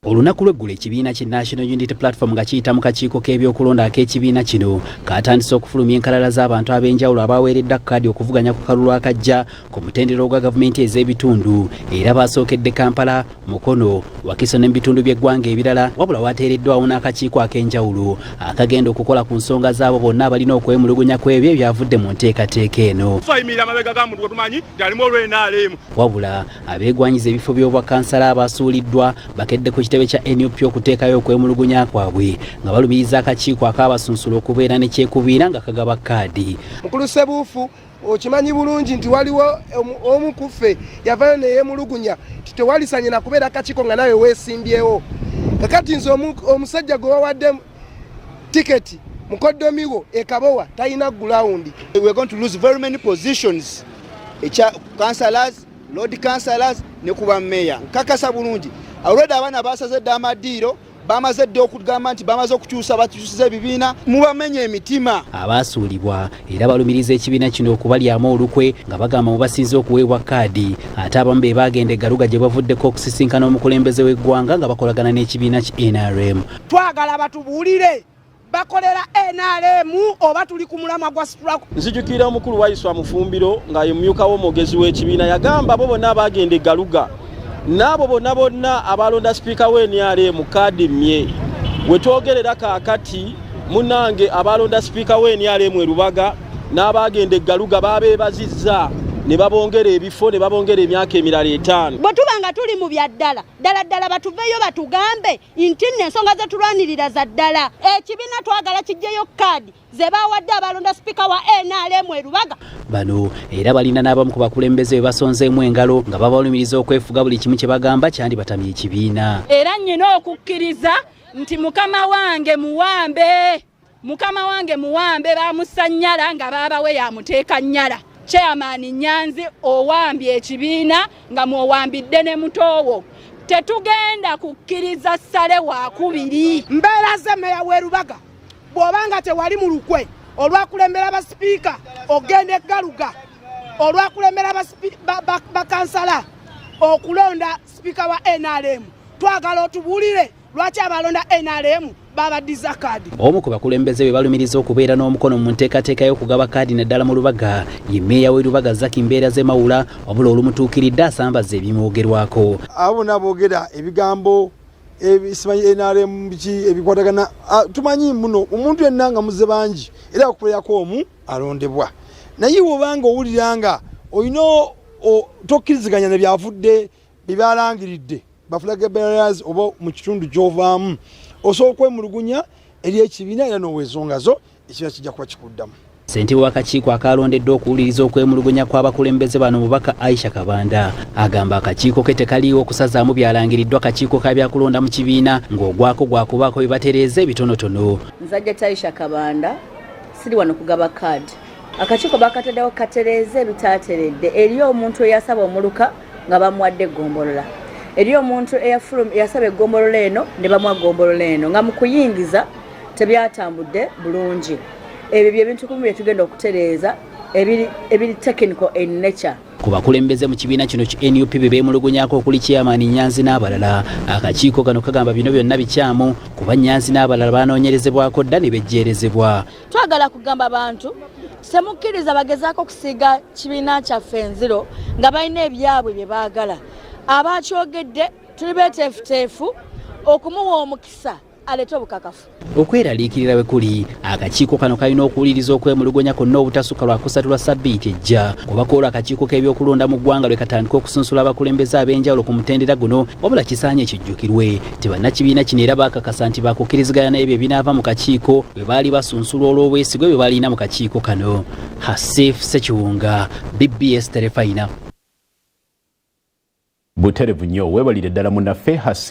Olunaku lw'eggulo ekibiina ki National Unity Platform nga kiyita mu kakiiko k'ebyokulonda ak'ekibiina kino katandise okufulumya enkalala z'abantu ab'enjawulo abaweeredde kkaadi okuvuganya ku kalulu akajja ku mutendera ogwa gavumenti ez'ebitundu era basookedde Kampala, Mukono, Wakiso n'ebitundu by'eggwanga ebirala wabula wateereddwawo n'akakiiko ak'enjawulo akagenda okukola ku nsonga z'abo bonna abalina okwemulugunya ku ebyo ebyavudde mu nteekateeka eno. Wabula abeegwanyiza ebifo by'obwakansala abasuuliddwa bakedde ku kitebe kya NUP okuteekayo okwemulugunya kwabwe nga balumiriza akakiiko akabasunsula okubeera ne kyekubiira nga kagaba kkaadi. Mukulu Sebuufu okimanyi bulungi nti waliwo omu ku ffe yavayo ne yeemulugunya tewalisanye na kubeera akakiiko nga nawe weesimbyewo. Kakati nze omusajja gwe wawadde tiketi mukoddomiwo ekabowa talina gulawundi. We are going to lose very many positions. Councillors, Lord Councillors ne kuba meya. Nkakasa bulungi. Already abana basazedde amadiiro bamazedde okugamba nti bamaze okukyusa bakyusiza ebibiina mubamenye emitima. Abasuulibwa era balumiriza ekibiina kino okubalyamu olukwe nga bagamba mu basinze okuweebwa kkaadi ate abamu be bagenda eggaluga gye bavuddeko okusisinkana omukulembeze w'eggwanga nga bakolagana n'ekibiina ki NRM. Twagala batubuulire bakolera NRM oba tuli ku mulamwa gwa strike. Nzijukira omukulu wayiswa Mufumbiro nga ye mumyuka w'omwogezi w'ekibiina yagamba abo bonna abagenda eggaluga n'abo bonna abalonda sipiika w'NRM kkaadi mmye. We twogerera kaakati munange abalonda sipiika w'NRM Lubaga n'abagenda eggaluga babeebazizza ne babongera ebifo ne babongera emyaka emirala 5. Bwe tuba nga tuli mu bya ddala batuveeyo batugambe nti ensonga ze tulwanirira za ddala. Ekibiina twagala kijjeyo kkaadi ze bawadde abalonda sipiika wa NRM Lubaga. Bano era balina n'abamu ku bakulembeze be basonzeemu engalo nga babalumiriza okwefuga buli kimu kye bagamba kyandi batamya ekibiina. Era nnyina okukkiriza nti mukama wange muwambe bamusanyala nga baabawe yamuteeka nnyala. Chairman Nyanzi owambye ekibiina nga mwowambidde ne mutowo. Tetugenda kukkiriza ssale wakubiri. Mbeera ze meya w'e Lubaga bw'obanga tewali mu lukwe olwakulembera basipiika ogenda eggaluga olwakulembera bakansala okulonda sipiika wa NRM twagala otubuulire lwaki abalonda NRM babaddiza kkaadi. Omu ku bakulembeze be balumiriza okubeera n'omukono mu nteekateeka y'okugaba kkaadi naddala mu Lubaga ye mmeeya w'e Lubaga Zaki Mbeera ze Mawula wabula olumutuukiridde asambaza ebimwogerwako. Abo naboogera ebigambo ebisimanyi NRM biki ebikwatagana tumanyi muno omuntu yenna nga muze bangi era okubeerako omu alondebwa. Naye wobanga owulira nga olina tokkiriziganya ne byavudde byebalangiridde baflag bearers oba mu kitundu gy'ovaamu osobola okwemulugunya eri ekibiina era n'ow'ensonga zo ekibiina kijja kuba kikuddamu. Ssentebe w'akakiiko akalondeddwa okuwuliriza okwemulugunya kw'abakulembeze bano mubaka Aisha Kabanda agamba akakiiko ke tekaliiwo okusazaamu byalangiriddwa akakiiko ka byakulonda mu kibiina ng'ogwako gwakubaako bye batereeza ebitonotono. Nzajja Aisha Kabanda siri wano kugaba kkaadi. Akakiiko bakataddewo katereeza ebitaateredde eri omuntu eyasaba omuluka nga bamuwadde eggombolola. Eri omuntu eyasaba eggombolola eno ne bamuwa ggombolola eno nga mu kuyingiza tebyatambudde bulungi. Ebyo by'ebintu kumu bye tugenda okutereeza ebiri technical in nature. Ku bakulembeze mu kibiina kino ki NUP be beemulugunyako okuli Chairman Nyanzi n'abalala. Akakiiko kano kagamba bino byonna bikyamu kuba Nyanzi n'abalala banoonyerezebwako dda ne bejjeerezebwa. Twagala kugamba abantu semukkiriza bagezaako okusiiga kibiina kyaffe enziro nga balina ebyabwe bye baagala. Abakyogedde tuli beeteefuteefu okumuwa omukisa alete obukakafu. Okweraliikirira bwe kuli akakiiko kano kalina okuwuliriza okwemulugunya kwonna obutasukka lwa kusatu lwa ssabbiiti ejja kubakola akakiiko k'ebyokulonda mu ggwanga lwe katandika okusunsula abakulembeze ab'enjawulo ku mutendera guno wabula kisaanye kijjukirwe nti bannakibiina kino era baakakasa nti baakukkiriziganya n'ebyo ebinaava mu kakiiko bwe baali basunsula olw'obwesigwa bwe balina mu kakiiko kano. Hasif Sekiwunga, BBS Terefayina. Buterevu nnyo weebalire ddala munnaffe